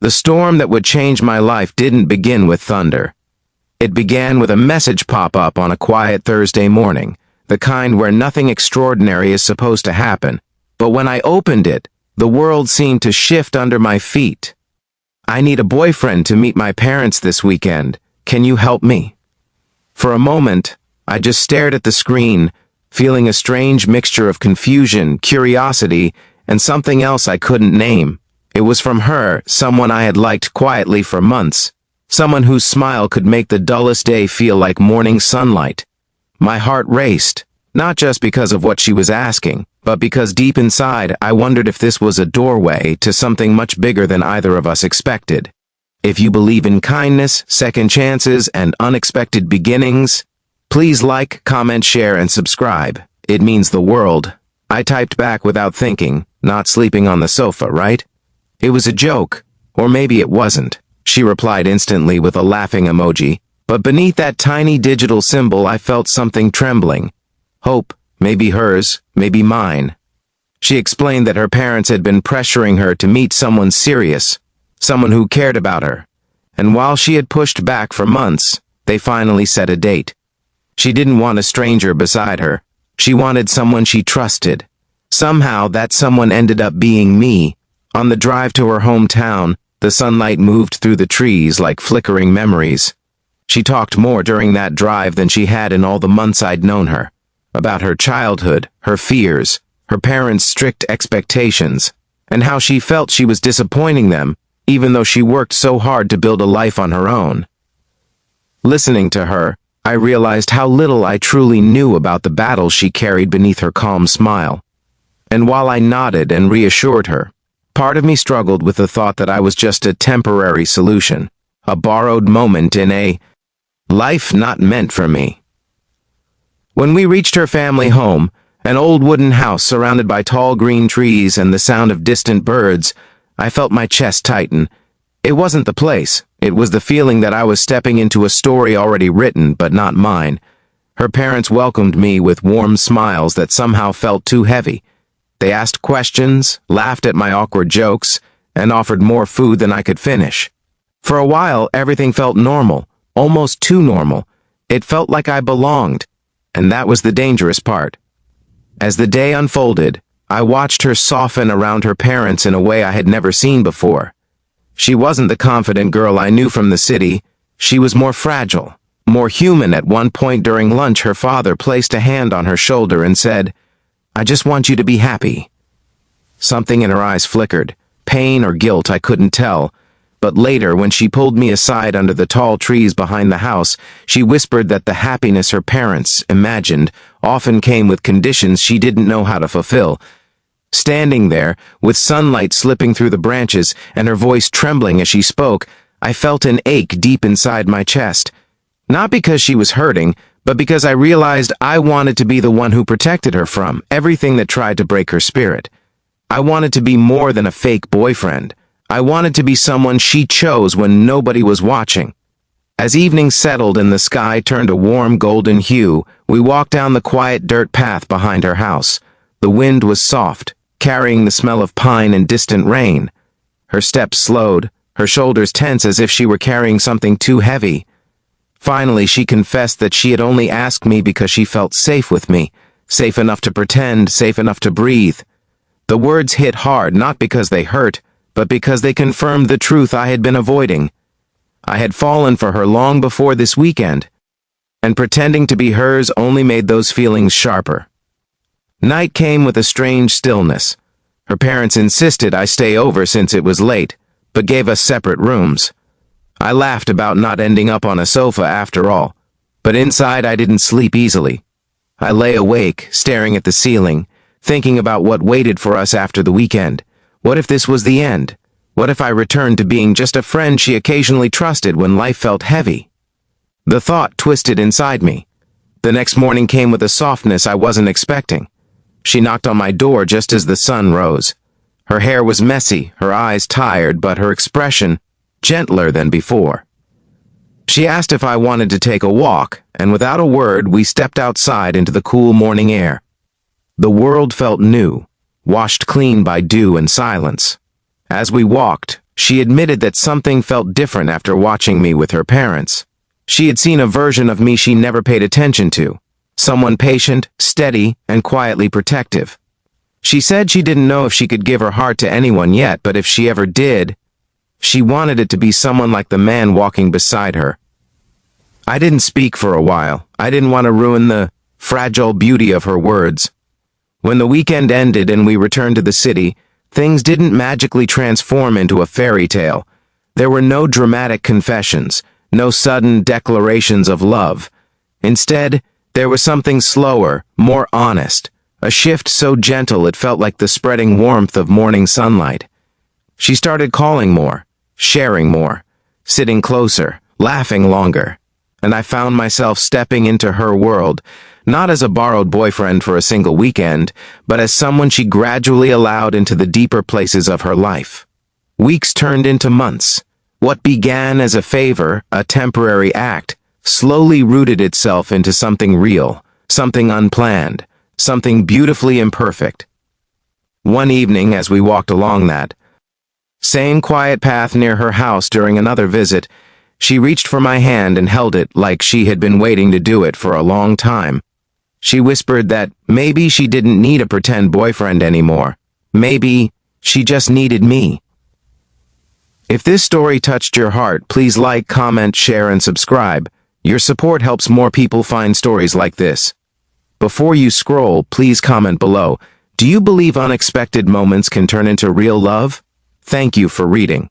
The storm that would change my life didn't begin with thunder. It began with a message pop-up on a quiet Thursday morning, the kind where nothing extraordinary is supposed to happen. But when I opened it, the world seemed to shift under my feet. "I need a boyfriend to meet my parents this weekend. Can you help me?" For a moment, I just stared at the screen, feeling a strange mixture of confusion, curiosity, and something else I couldn't name. It was from her, someone I had liked quietly for months, someone whose smile could make the dullest day feel like morning sunlight. My heart raced, not just because of what she was asking, but because deep inside I wondered if this was a doorway to something much bigger than either of us expected. If you believe in kindness, second chances, and unexpected beginnings, please like, comment, share, and subscribe. It means the world. I typed back without thinking, "Not sleeping on the sofa, right?" It was a joke, or maybe it wasn't. She replied instantly with a laughing emoji, but beneath that tiny digital symbol I felt something trembling. Hope, maybe hers, maybe mine. She explained that her parents had been pressuring her to meet someone serious, someone who cared about her. And while she had pushed back for months, they finally set a date. She didn't want a stranger beside her. She wanted someone she trusted. Somehow that someone ended up being me. On the drive to her hometown, the sunlight moved through the trees like flickering memories. She talked more during that drive than she had in all the months I'd known her. About her childhood, her fears, her parents' strict expectations, and how she felt she was disappointing them, even though she worked so hard to build a life on her own. Listening to her, I realized how little I truly knew about the battles she carried beneath her calm smile. And while I nodded and reassured her, part of me struggled with the thought that I was just a temporary solution, a borrowed moment in a life not meant for me. When we reached her family home, an old wooden house surrounded by tall green trees and the sound of distant birds, I felt my chest tighten. It wasn't the place. It was the feeling that I was stepping into a story already written, but not mine. Her parents welcomed me with warm smiles that somehow felt too heavy. They asked questions, laughed at my awkward jokes, and offered more food than I could finish. For a while, everything felt normal, almost too normal. It felt like I belonged, and that was the dangerous part. As the day unfolded, I watched her soften around her parents in a way I had never seen before. She wasn't the confident girl I knew from the city. She was more fragile, more human. At one point during lunch, her father placed a hand on her shoulder and said, "I just want you to be happy." Something in her eyes flickered, pain or guilt, I couldn't tell. But later, when she pulled me aside under the tall trees behind the house, she whispered that the happiness her parents imagined often came with conditions she didn't know how to fulfill. Standing there, with sunlight slipping through the branches and her voice trembling as she spoke, I felt an ache deep inside my chest. Not because she was hurting, but because I realized I wanted to be the one who protected her from everything that tried to break her spirit. I wanted to be more than a fake boyfriend. I wanted to be someone she chose when nobody was watching. As evening settled and the sky turned a warm golden hue, we walked down the quiet dirt path behind her house. The wind was soft, carrying the smell of pine and distant rain. Her steps slowed, her shoulders tense as if she were carrying something too heavy. Finally, she confessed that she had only asked me because she felt safe with me, safe enough to pretend, safe enough to breathe. The words hit hard, not because they hurt, but because they confirmed the truth I had been avoiding. I had fallen for her long before this weekend, and pretending to be hers only made those feelings sharper. Night came with a strange stillness. Her parents insisted I stay over since it was late, but gave us separate rooms. I laughed about not ending up on a sofa after all, but inside I didn't sleep easily. I lay awake, staring at the ceiling, thinking about what waited for us after the weekend. What if this was the end? What if I returned to being just a friend she occasionally trusted when life felt heavy? The thought twisted inside me. The next morning came with a softness I wasn't expecting. She knocked on my door just as the sun rose. Her hair was messy, her eyes tired, but her expression gentler than before. She asked if I wanted to take a walk, and without a word, we stepped outside into the cool morning air. The world felt new, washed clean by dew and silence. As we walked, She admitted that something felt different after watching me with her parents. She had seen a version of me she never paid attention to. Someone patient, steady, and quietly protective. She said she didn't know if she could give her heart to anyone yet, but if she ever did, she wanted it to be someone like the man walking beside her. I didn't speak for a while. I didn't want to ruin the fragile beauty of her words. When the weekend ended and we returned to the city, things didn't magically transform into a fairy tale. There were no dramatic confessions, no sudden declarations of love. Instead, there was something slower, more honest, a shift so gentle it felt like the spreading warmth of morning sunlight. She started calling more, sharing more, sitting closer, laughing longer, and I found myself stepping into her world, not as a borrowed boyfriend for a single weekend, but as someone she gradually allowed into the deeper places of her life. Weeks turned into months. What began as a favor, a temporary act, slowly rooted itself into something real, something unplanned, something beautifully imperfect. One evening, as we walked along that same quiet path near her house during another visit, she reached for my hand and held it like she had been waiting to do it for a long time. She whispered that maybe she didn't need a pretend boyfriend anymore. Maybe she just needed me. If this story touched your heart, please like, comment, share, and subscribe. Your support helps more people find stories like this. Before you scroll, please comment below. Do you believe unexpected moments can turn into real love? Thank you for reading.